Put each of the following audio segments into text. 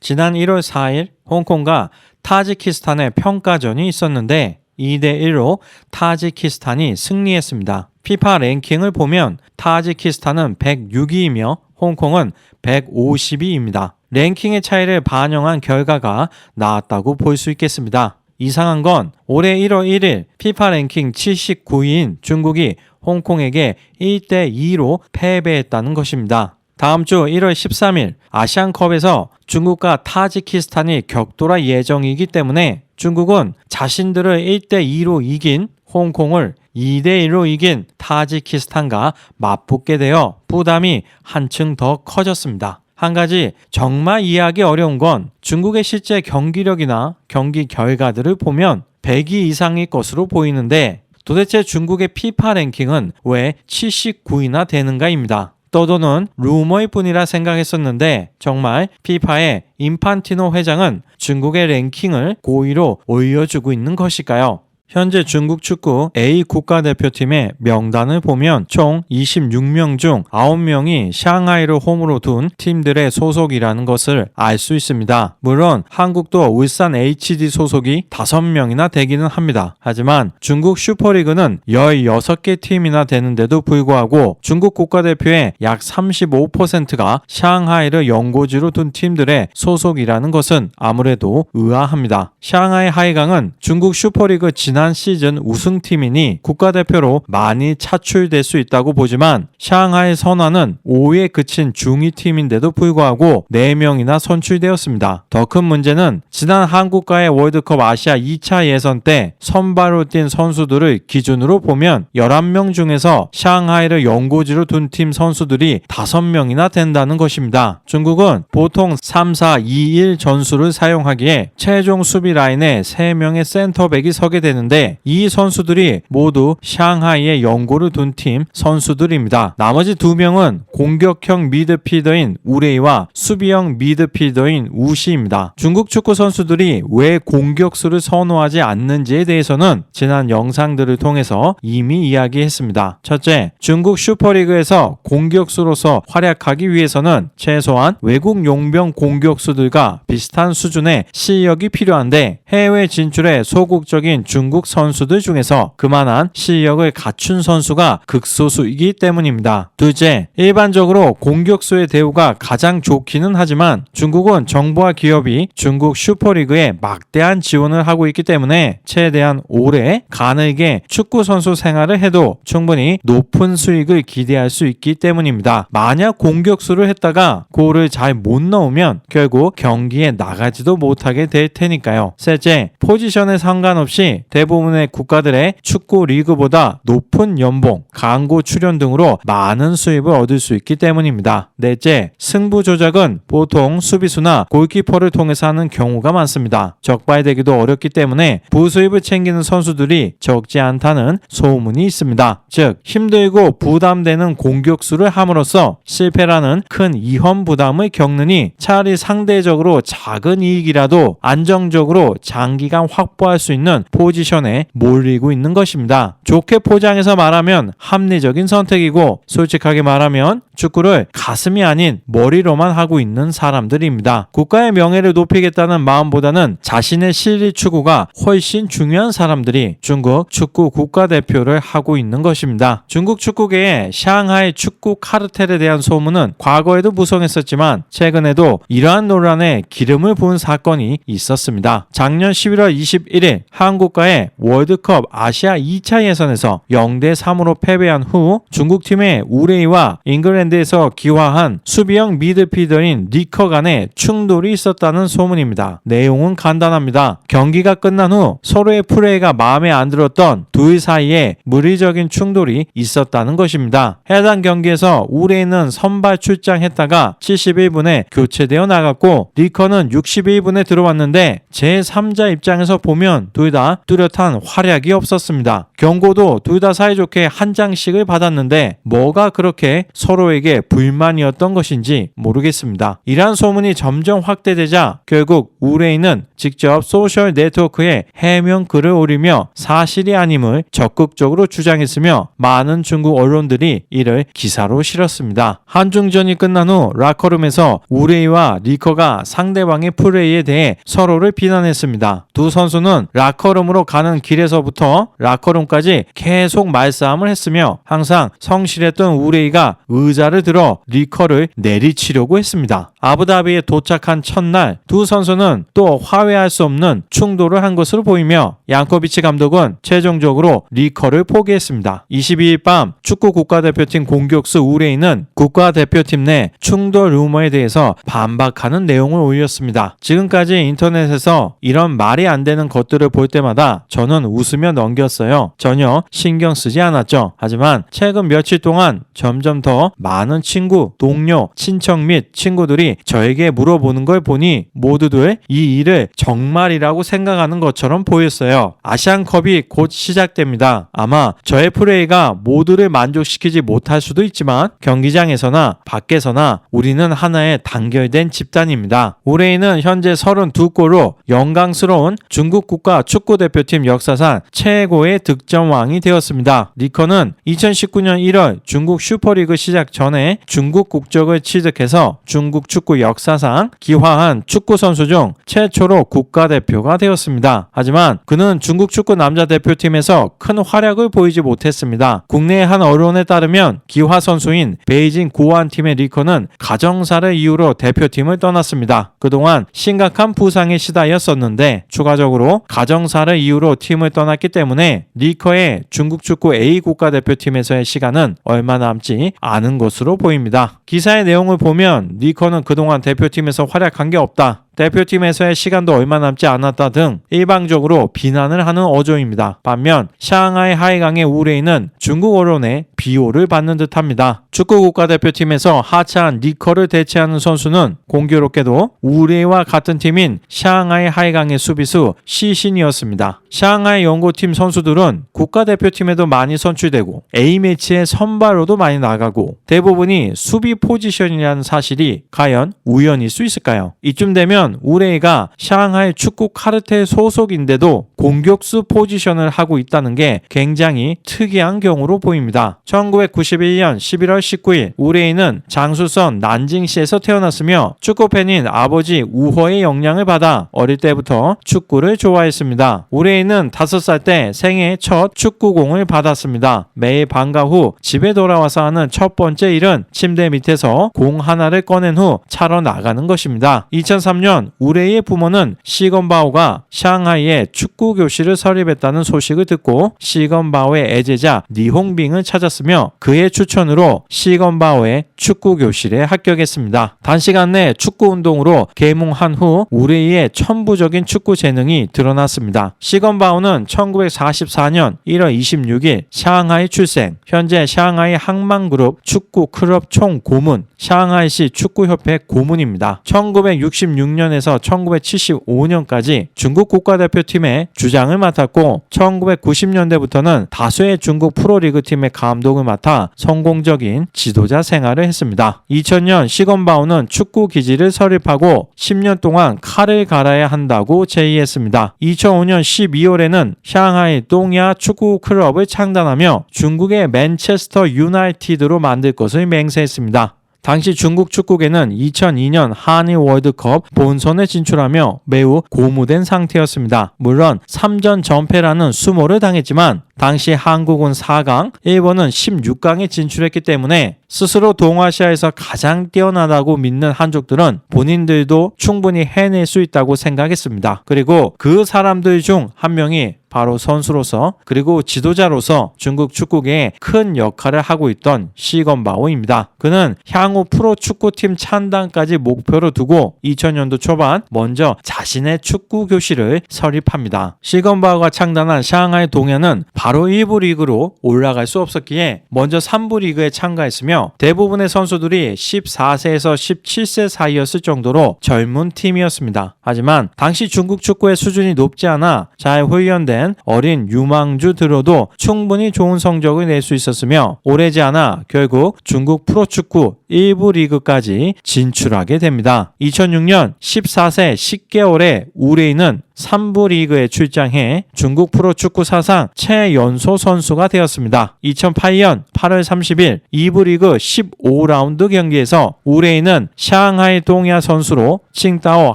지난 1월 4일 홍콩과 타지키스탄의 평가전이 있었는데 2대1로 타지키스탄이 승리했습니다. 피파 랭킹을 보면 타지키스탄은 106위이며 홍콩은 150위입니다. 랭킹의 차이를 반영한 결과가 나왔다고 볼 수 있겠습니다. 이상한 건 올해 1월 1일 피파 랭킹 79위인 중국이 홍콩에게 1대2로 패배했다는 것입니다. 다음 주 1월 13일 아시안컵에서 중국과 타지키스탄이 격돌할 예정이기 때문에 중국은 자신들을 1대2로 이긴 홍콩을 2대1로 이긴 타지키스탄과 맞붙게 되어 부담이 한층 더 커졌습니다. 한 가지 정말 이해하기 어려운 건 중국의 실제 경기력이나 경기 결과들을 보면 100위 이상일 것으로 보이는데 도대체 중국의 피파 랭킹은 왜 79위나 되는가입니다. 떠도는 루머일 뿐이라 생각했었는데 정말 피파의 인판티노 회장은 중국의 랭킹을 고의로 올려주고 있는 것일까요? 현재 중국 축구 A 국가대표팀의 명단을 보면 총 26명 중 9명이 샹하이를 홈으로 둔 팀들의 소속이라는 것을 알 수 있습니다. 물론 한국도 울산 HD 소속이 5명이나 되기는 합니다. 하지만 중국 슈퍼리그는 16개 팀이나 되는데도 불구하고 중국 국가대표의 약 35%가 샹하이를 연고지로 둔 팀들의 소속이라는 것은 아무래도 의아합니다. 샹하이 하이강은 중국 슈퍼리그 지난 시즌 우승팀이니 국가대표로 많이 차출될 수 있다고 보지만 샹하이 선화는 5위에 그친 중위 팀인데도 불구하고 4명이나 선출되었습니다. 더 큰 문제는 지난 한국과의 월드컵 아시아 2차 예선 때 선발로 뛴 선수들을 기준으로 보면 11명 중에서 샹하이를 연고지로 둔 팀 선수들이 5명이나 된다는 것입니다. 중국은 보통 3-4-2-1 전술을 사용하기에 최종 수비 라인에 3명의 센터백이 서게 되는데 이 선수들이 모두 샹하이의 연고를 둔 팀 선수들입니다. 나머지 2명은 공격형 미드필더인 우레이와 수비형 미드필더인 우시입니다. 중국 축구 선수들이 왜 공격수를 선호하지 않는지에 대해서는 지난 영상들을 통해서 이미 이야기했습니다. 첫째, 중국 슈퍼리그에서 공격수로서 활약하기 위해서는 최소한 외국 용병 공격수들과 비슷한 수준의 실력이 필요한데 해외 진출에 소극적인 중국 선수들 중에서 그만한 실력을 갖춘 선수가 극소수이기 때문입니다. 둘째, 일반적으로 공격수의 대우가 가장 좋기는 하지만 중국은 정부와 기업이 중국 슈퍼리그에 막대한 지원을 하고 있기 때문에 최대한 오래 가늘게 축구 선수 생활을 해도 충분히 높은 수익을 기대할 수 있기 때문입니다. 만약 공격수를 했다가 골을 잘 못 넣으면 결국 경기에 나가지도 못하게 될 테니까요. 셋째, 포지션에 상관없이 대부분의 국가들의 축구 리그보다 높은 연봉, 광고 출연 등으로 많은 수입을 얻을 수 있기 때문입니다. 넷째, 승부 조작은 보통 수비수나 골키퍼를 통해서 하는 경우가 많습니다. 적발되기도 어렵기 때문에 부수입을 챙기는 선수들이 적지 않다는 소문이 있습니다. 즉, 힘들고 부담되는 공격수를 함으로써 실패라는 큰 위험 부담을 겪느니 차라리 상대적으로 작은 이익이라도 안정적으로 장기간 확보할 수 있는 포지션에 몰리고 있는 것입니다. 좋게 포장해서 말하면 합리적인 선택이고 솔직하게 말하면 축구를 가슴이 아닌 머리로만 하고 있는 사람들입니다. 국가의 명예를 높이겠다는 마음보다는 자신의 실리 추구가 훨씬 중요한 사람들이 중국 축구 국가대표를 하고 있는 것입니다. 중국 축구계의 샹하이 축구 카르텔에 대한 소문은 과거에도 무성했었지만 최근에도 이러한 논란에 기름을 부은 사건이 있었습니다. 작년 11월 21일 한국과의 월드컵 아시아 2차 예선에서 0대3으로 패배한 후 중국팀의 우레이와 잉글랜드에서 기화한 수비형 미드필더인 니커 간의 충돌이 있었다는 소문입니다. 내용은 간단합니다. 경기가 끝난 후 서로의 플레이가 마음에 안 들었던 둘 사이에 물리적인 충돌이 있었다는 것입니다. 해당 경기에서 우레이는 선발 출장했다가 71분에 교체되어 나갔고 니커는 61분에 들어왔는데 제3자 입장에서 보면 둘 다 뚜렷한 활약이 없었습니다. 경고도 둘 다 사이좋게 한 장씩을 받았는데 뭐가 그렇게 서로에게 리커에게 불만이었던 것인지 모르겠습니다. 이러한 소문이 점점 확대되자 결국 우레이는 직접 소셜 네트워크에 해명 글을 올리며 사실이 아님을 적극적으로 주장했으며 많은 중국 언론들이 이를 기사로 실었습니다. 한중전이 끝난 후 라커룸에서 우레이와 리커가 상대방의 플레이에 대해 서로를 비난했습니다. 두 선수는 라커룸으로 가는 길에서부터 라커룸까지 계속 말싸움을 했으며 항상 성실했던 우레이가 의자를 들어 리커를 내리치려고 했습니다. 아부다비에 도착한 첫날 두 선수는 또 화해할 수 없는 충돌을 한 것으로 보이며 양코비치 감독은 최종적으로 리커를 포기했습니다. 22일 밤 축구 국가대표팀 공격수 우레이는 국가대표팀 내 충돌 루머에 대해서 반박하는 내용을 올렸습니다. 지금까지 인터넷에서 이런 말이 안 되는 것들을 볼 때마다 저는 웃으며 넘겼어요. 전혀 신경 쓰지 않았죠. 하지만 최근 며칠 동안 점점 더 많은 친구, 동료, 친척 및 친구들이 저에게 물어보는 걸 보니 모두들 이 일을 정말이라고 생각하는 것처럼 보였어요. 아시안컵이 곧 시작됩니다. 아마 저의 플레이가 모두를 만족시키지 못할 수도 있지만 경기장에서나 밖에서나 우리는 하나의 단결된 집단입니다. 우레이는 현재 32골로 영광스러운 중국 국가 축구대표팀 역사상 최고의 득점왕이 되었습니다. 리커는 2019년 1월 중국 슈퍼리그 시작 전에 중국 국적을 취득해서 중국 축구 역사상 기화한 축구 선수 중 최초로 국가대표가 되었습니다. 하지만 그는 중국 축구 남자 대표팀에서 큰 활약을 보이지 못했습니다. 국내의 한 언론에 따르면 기화 선수인 베이징 고안팀의 리커는 가정사를 이유로 대표팀을 떠났습니다. 그동안 심각한 부상에 시달렸었는데 추가적으로 가정사를 이유로 팀을 떠났기 때문에 리커의 중국 축구 A 국가대표팀에서의 시간은 얼마 남지 않은 것으로 보입니다. 기사의 내용을 보면 리커는 그동안 대표팀에서 활약한 게 없다. 대표팀에서의 시간도 얼마 남지 않았다 등 일방적으로 비난을 하는 어조입니다. 반면 샹하이 하이강의 우레이는 중국 언론의 비호를 받는 듯합니다. 축구 국가대표팀에서 하차한 리커를 대체하는 선수는 공교롭게도 우레이와 같은 팀인 샹하이 하이강의 수비수 시신이었습니다. 샹하이 연고팀 선수들은 국가대표팀에도 많이 선출되고 A매치에 선발로도 많이 나가고 대부분이 수비 포지션이라는 사실이 과연 우연일 수 있을까요? 이쯤 되면 우레이가 샹하이 축구 카르텔 소속인데도 공격수 포지션을 하고 있다는 게 굉장히 특이한 경우로 보입니다. 1991년 11월 19일 우레이는 장수성 난징시에서 태어났으며 축구팬인 아버지 우허의 영향을 받아 어릴 때부터 축구를 좋아했습니다. 우레이는 5살 때 생애 첫 축구공을 받았습니다. 매일 방과 후 집에 돌아와서 하는 첫 번째 일은 침대 밑에서 공 하나를 꺼낸 후 차러 나가는 것입니다. 2003년 우레이의 부모는 시건바오가 샹하이에 축구 교실을 설립했다는 소식을 듣고 시건바오의 애제자 리홍빙을 찾았으며 그의 추천으로 시건바오의 축구 교실에 합격했습니다. 단시간 내 축구 운동으로 계몽한 후 우레이의 천부적인 축구 재능이 드러났습니다. 시건바오는 1944년 1월 26일 샹하이 출생, 현재 샹하이 항만그룹 축구 클럽 총 고문, 샹하이시 축구협회 고문입니다. 1966년에서 1975년까지 중국 국가대표팀의 주장을 맡았고 1990년대부터는 다수의 중국 프로리그 팀의 감독을 맡아 성공적인 지도자 생활을 했습니다. 2000년 시건바오는 축구 기지를 설립하고 10년 동안 칼을 갈아야 한다고 제의했습니다. 2005년 12월에는 샹하이 동야 축구 클럽을 창단하며 중국의 맨체스터 유나이티드로 만들 것을 맹세했습니다. 당시 중국 축구계는 2002년 한일 월드컵 본선에 진출하며 매우 고무된 상태였습니다. 물론 3전 전패라는 수모를 당했지만 당시 한국은 4강, 일본은 16강에 진출했기 때문에 스스로 동아시아에서 가장 뛰어나다고 믿는 한족들은 본인들도 충분히 해낼 수 있다고 생각했습니다. 그리고 그 사람들 중 한 명이 바로 선수로서 그리고 지도자로서 중국 축구계에 큰 역할을 하고 있던 시건바오입니다. 그는 향후 프로축구팀 찬단까지 목표로 두고 2000년도 초반 먼저 자신의 축구 교실을 설립합니다. 시건바오가 창단한 샹하이 동야는 바로 1부 리그로 올라갈 수 없었기에 먼저 3부 리그에 참가했으며 대부분의 선수들이 14세에서 17세 사이였을 정도로 젊은 팀이었습니다. 하지만 당시 중국 축구의 수준이 높지 않아 잘 훈련된 된 어린 유망주들로도 충분히 좋은 성적을 낼 수 있었으며 오래지 않아 결국 중국 프로축구 1부 리그까지 진출하게 됩니다. 2006년 14세 10개월에 우레이는 3부 리그에 출장해 중국 프로축구 사상 최연소 선수가 되었습니다. 2008년 8월 30일 2부 리그 15라운드 경기에서 우레이는 샹하이 동야 선수로 칭다오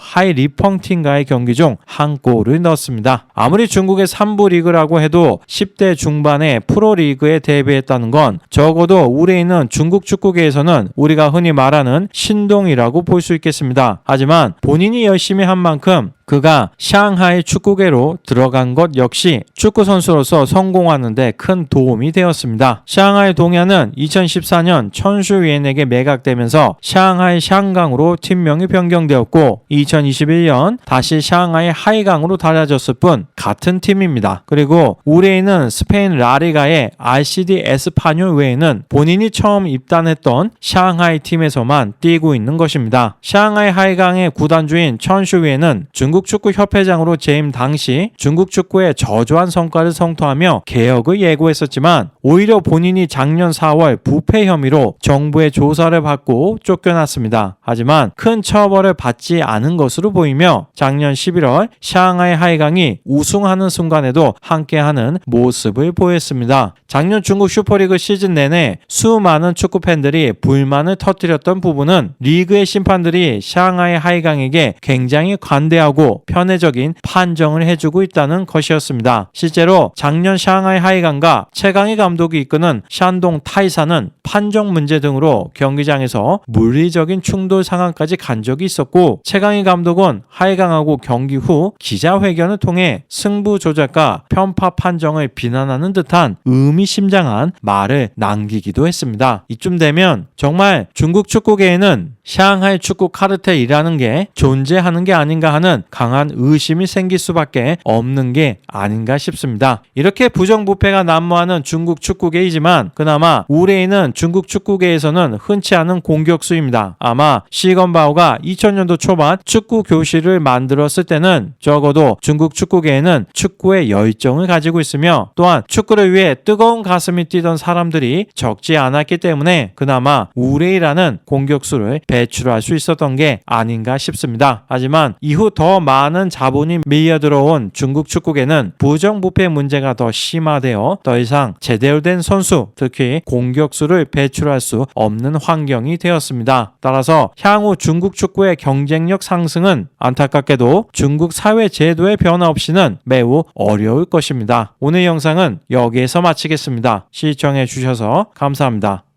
하이리펑팀과의 경기 중 한 골을 넣었습니다. 아무리 중국의 3부 리그라고 해도 10대 중반의 프로리그에 데뷔했다는 건 적어도 우레이는 중국 축구계에서는 우리가 흔히 말하는 신동이라고 볼 수 있겠습니다. 하지만 본인이 열심히 한 만큼 그가 샹하이 축구계로 들어간 것 역시 축구 선수로서 성공하는 데 큰 도움이 되었습니다. 샹하이 동야는 2014년 천슈위엔에게 매각되면서 샹하이 샹강으로 팀명이 변경되었고 2021년 다시 샹하이 하이강으로 달라졌을 뿐 같은 팀입니다. 그리고 우레이는 스페인 라리가의 RCD 에스파뇰 외에는 본인이 처음 입단했던 샹하이 팀에서만 뛰고 있는 것입니다. 샹하이 하이강의 구단주인 천슈위엔은 중국 축구 협회장으로 재임 당시 중국 축구의 저조한 성과를 성토하며 개혁을 예고했었지만 오히려 본인이 작년 4월 부패 혐의로 정부의 조사를 받고 쫓겨났습니다. 하지만 큰 처벌을 받지 않은 것으로 보이며 작년 11월 샹하이 하이강이 우승하는 순간에도 함께하는 모습을 보였습니다. 작년 중국 슈퍼리그 시즌 내내 수많은 축구 팬들이 불만을 터뜨렸던 부분은 리그의 심판들이 샹하이 하이강에게 굉장히 관대하고 편애적인 판정을 해주고 있다는 것이었습니다. 실제로 작년 샹하이 하이강과 최강희 감독이 이끄는 샨동 타이사는 판정 문제 등으로 경기장에서 물리적인 충돌 상황까지 간 적이 있었고 최강희 감독은 하이강하고 경기 후 기자회견을 통해 승부 조작과 편파 판정을 비난하는 듯한 의미심장한 말을 남기기도 했습니다. 이쯤 되면 정말 중국 축구계에는 샹하이 축구 카르텔이라는 게 존재하는 게 아닌가 하는 강한 의심이 생길 수밖에 없는 게 아닌가 싶습니다. 이렇게 부정부패가 난무하는 중국 축구계이지만 그나마 우레이는 중국 축구계에서는 흔치 않은 공격수입니다. 아마 시건바오가 2000년도 초반 축구 교실을 만들었을 때는 적어도 중국 축구계에는 축구에 열정을 가지고 있으며 또한 축구를 위해 뜨거운 가슴이 뛰던 사람들이 적지 않았기 때문에 그나마 우레이라는 공격수를 배출할 수 있었던 게 아닌가 싶습니다. 하지만 이후 더 많은 자본이 밀려들어온 중국 축구계는 부정부패 문제가 더 심화되어 더 이상 제대로 된 선수, 특히 공격수를 배출할 수 없는 환경이 되었습니다. 따라서 향후 중국 축구의 경쟁력 상승은 안타깝게도 중국 사회 제도의 변화 없이는 매우 어려울 것입니다. 오늘 영상은 여기에서 마치겠습니다. 시청해 주셔서 감사합니다.